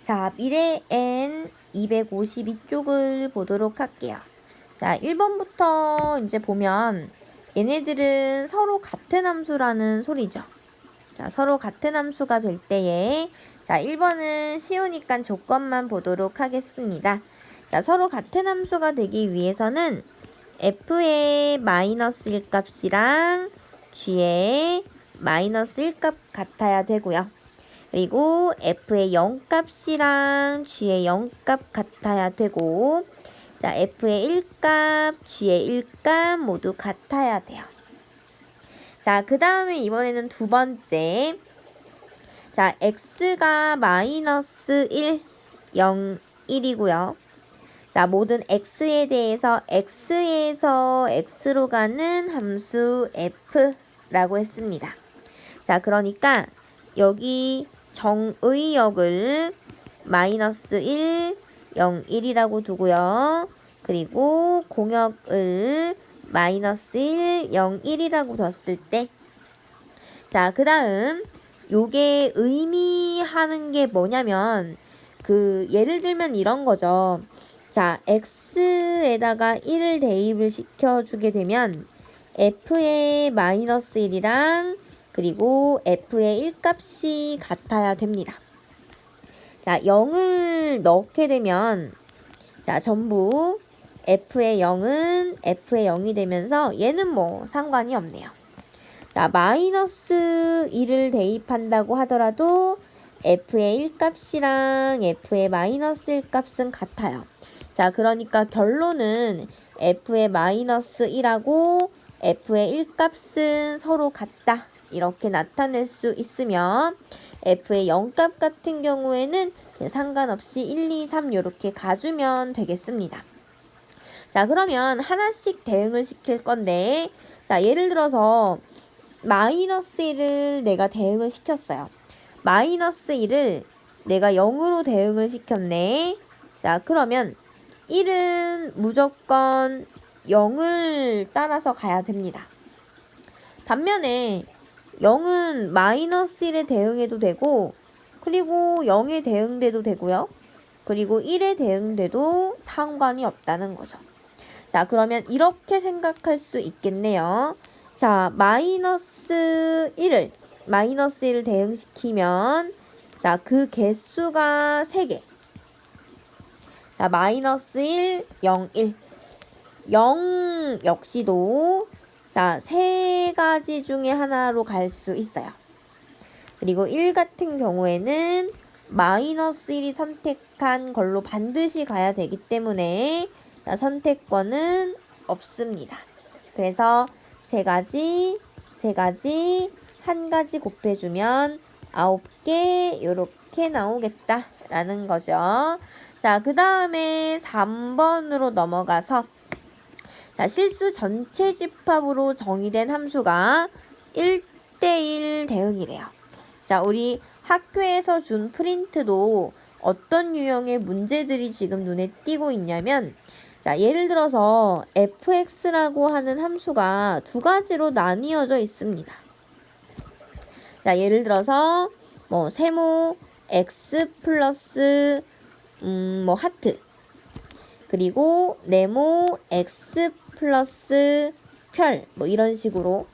자, 미래 n 252쪽을 보도록 할게요. 자, 1번부터 이제 보면 얘네들은 서로 같은 함수라는 소리죠. 자, 서로 같은 함수가 될 때에 자, 1번은 쉬우니까 조건만 보도록 하겠습니다. 자, 서로 같은 함수가 되기 위해서는 f의 마이너스 1값이랑 g의 마이너스 1값 같아야 되고요. 그리고 f의 0값이랑 g의 0값 같아야 되고, 자, f의 1값, g의 1값 모두 같아야 돼요. 자, 그 다음에 이번에는 두 번째. 자, x가 마이너스 1, 0, 1이고요. 자, 모든 x에 대해서 x에서 x로 가는 함수 f라고 했습니다. 자, 그러니까 여기 정의역을 마이너스 1, 0, 1이라고 두고요. 그리고 공역을 마이너스 1, 0, 1이라고 뒀을 때, 자, 그 다음 요게 의미하는 게 뭐냐면 예를 들면 이런 거죠. 자, x에다가 1을 대입을 시켜주게 되면 f의 마이너스 1이랑 그리고 f의 1값이 같아야 됩니다. 자, 0을 넣게 되면 자, 전부 f의 0은 f의 0이 되면서 얘는 뭐 상관이 없네요. 자, 마이너스 1을 대입한다고 하더라도 f의 1값이랑 f의 마이너스 1값은 같아요. 자, 그러니까 결론은 f의 마이너스 1하고 f의 1값은 서로 같다. 이렇게 나타낼 수 있으며 f의 0값 같은 경우에는 상관없이 1, 2, 3 이렇게 가주면 되겠습니다. 자, 그러면 하나씩 대응을 시킬 건데, 자, 예를 들어서 마이너스 1을 내가 대응을 시켰어요. 마이너스 1을 내가 0으로 대응을 시켰네. 자, 그러면 1은 무조건 0을 따라서 가야 됩니다. 반면에 0은 마이너스 1에 대응해도 되고, 그리고 0에 대응돼도 되고요. 그리고 1에 대응돼도 상관이 없다는 거죠. 자, 그러면 이렇게 생각할 수 있겠네요. 자, 마이너스 1을 대응시키면, 자, 그 개수가 3개. 자, 마이너스 1, 0, 1. 0 역시도, 자, 3가지 중에 하나로 갈 수 있어요. 그리고 1 같은 경우에는 마이너스 1이 선택한 걸로 반드시 가야 되기 때문에, 자, 선택권은 없습니다. 그래서 3가지, 1가지 곱해주면 9개 요렇게 나오겠다라는 거죠. 자, 그 다음에 3번으로 넘어가서 자, 실수 전체 집합으로 정의된 함수가 1대1 대응이래요. 자, 우리 학교에서 준 프린트도 어떤 유형의 문제들이 지금 눈에 띄고 있냐면, 자, 예를 들어서 fx라고 하는 함수가 두 가지로 나뉘어져 있습니다. 자, 예를 들어서 뭐 세모 x 플러스 뭐 하트, 그리고 네모 x 플러스 별, 뭐 이런 식으로.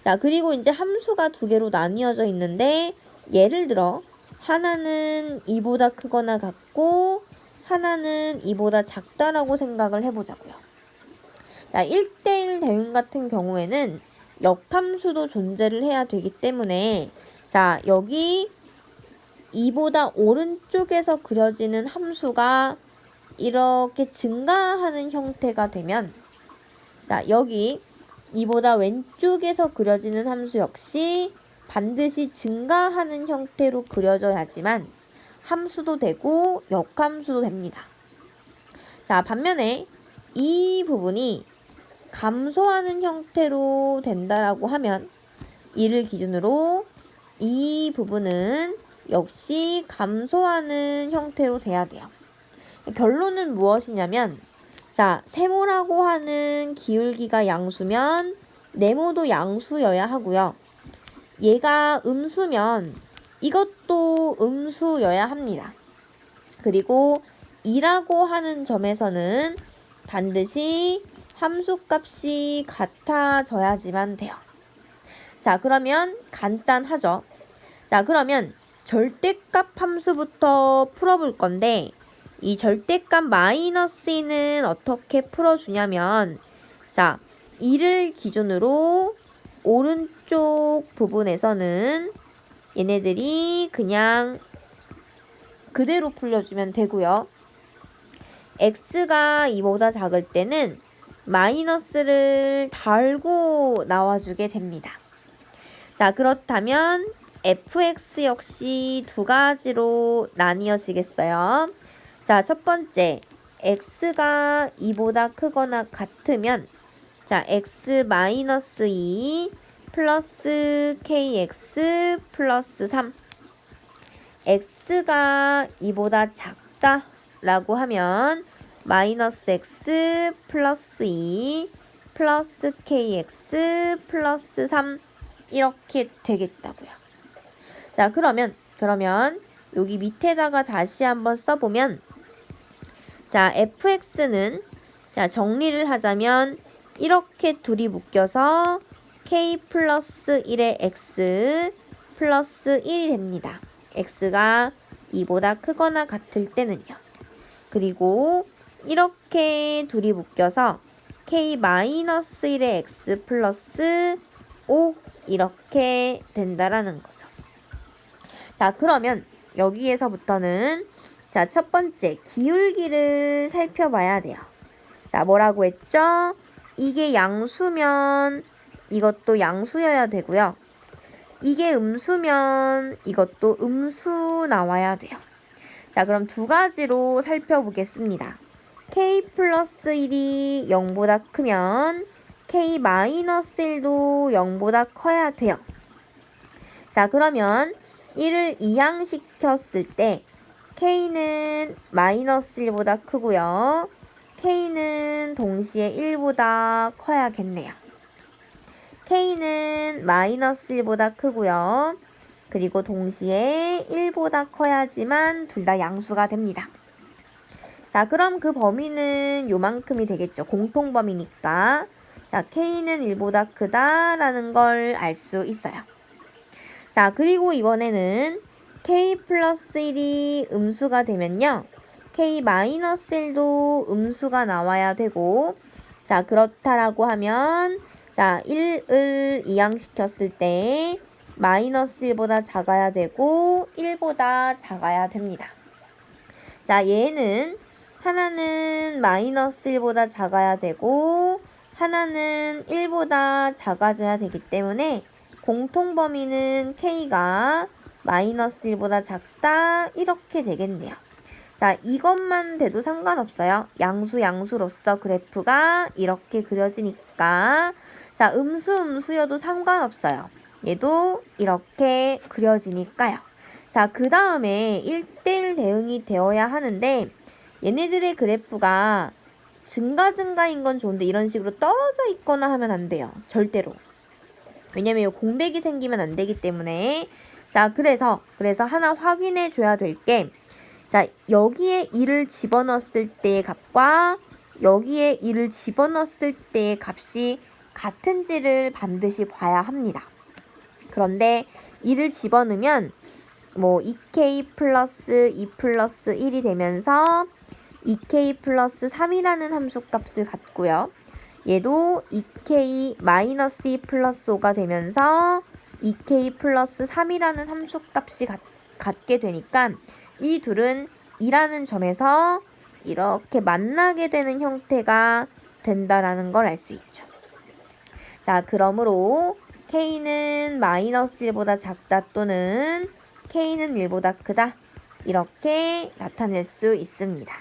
자, 그리고 이제 함수가 두 개로 나뉘어져 있는데, 예를 들어 하나는 2보다 크거나 같고 하나는 2보다 작다라고 생각을 해보자고요. 자, 1대1 대응 같은 경우에는 역함수도 존재를 해야 되기 때문에, 자, 여기 2보다 오른쪽에서 그려지는 함수가 이렇게 증가하는 형태가 되면, 자, 여기 2보다 왼쪽에서 그려지는 함수 역시 반드시 증가하는 형태로 그려져야지만 함수도 되고 역함수도 됩니다. 자, 반면에 이 부분이 감소하는 형태로 된다라고 하면 이를 기준으로 이 부분은 역시 감소하는 형태로 돼야 돼요. 결론은 무엇이냐면, 자, 세모라고 하는 기울기가 양수면 네모도 양수여야 하고요. 얘가 음수면 이것도 음수여야 합니다. 그리고 2라고 하는 점에서는 반드시 함수값이 같아져야지만 돼요. 자, 그러면 간단하죠. 자, 그러면 절대값 함수부터 풀어볼 건데 이 절대값 -2는 어떻게 풀어주냐면 자, 2를 기준으로 오른쪽 부분에서는 얘네들이 그냥 그대로 풀려주면 되고요. x가 2보다 작을 때는 마이너스를 달고 나와주게 됩니다. 자, 그렇다면 fx 역시 두 가지로 나뉘어지겠어요. 자, 첫 번째, x가 2보다 크거나 같으면 자, x-2 플러스 kx 플러스 3 x가 2보다 작다 라고 하면 마이너스 x 플러스 2 플러스 kx 플러스 3 이렇게 되겠다고요. 자, 그러면 여기 밑에다가 다시 한번 써보면 자, fx는 자, 정리를 하자면 이렇게 둘이 묶여서 k 플러스 1의 x 플러스 1이 됩니다. x가 2보다 크거나 같을 때는요. 그리고 이렇게 둘이 묶여서 k 마이너스 1의 x 플러스 5 이렇게 된다라는 거죠. 자, 그러면 여기에서부터는 자, 첫 번째 기울기를 살펴봐야 돼요. 자, 뭐라고 했죠? 이게 양수면 이것도 양수여야 되고요. 이게 음수면 이것도 음수 나와야 돼요. 자, 그럼 두 가지로 살펴보겠습니다. k 플러스 1이 0보다 크면 k 마이너스 1도 0보다 커야 돼요. 자, 그러면 1을 이항시켰을 때 k는 마이너스 1보다 크고요. k는 동시에 1보다 커야겠네요. k는 마이너스 1보다 크고요. 그리고 동시에 1보다 커야지만 둘 다 양수가 됩니다. 자, 그럼 그 범위는 요만큼이 되겠죠. 공통범위니까. 자, k는 1보다 크다라는 걸 알 수 있어요. 자, 그리고 이번에는 k 플러스 1이 음수가 되면요. k 마이너스 1도 음수가 나와야 되고 자, 그렇다라고 하면 자, 1을 이항시켰을 때 마이너스 1보다 작아야 되고 1보다 작아야 됩니다. 자, 얘는 하나는 마이너스 1보다 작아야 되고 하나는 1보다 작아져야 되기 때문에 공통범위는 k가 마이너스 1보다 작다 이렇게 되겠네요. 자, 이것만 돼도 상관없어요. 양수로서 그래프가 이렇게 그려지니까 자, 음수여도 상관없어요. 얘도 이렇게 그려지니까요. 자, 그 다음에 1대1 대응이 되어야 하는데 얘네들의 그래프가 증가인 건 좋은데 이런 식으로 떨어져 있거나 하면 안 돼요. 절대로. 왜냐면 공백이 생기면 안 되기 때문에 자, 그래서 하나 확인해 줘야 될 게 자, 여기에 2를 집어넣었을 때의 값과 여기에 2를 집어넣었을 때의 값이 같은지를 반드시 봐야 합니다. 그런데 2를 집어넣으면 뭐 2k 플러스 2 플러스 1이 되면서 2k 플러스 3이라는 함수값을 갖고요. 얘도 2k 마이너스 2 플러스 5가 되면서 2k 플러스 3이라는 함수값이 갖게 되니까 이 둘은 2라는 점에서 이렇게 만나게 되는 형태가 된다라는 걸 알 수 있죠. 자, 그러므로 k는 마이너스 1보다 작다 또는 k는 1보다 크다 이렇게 나타낼 수 있습니다.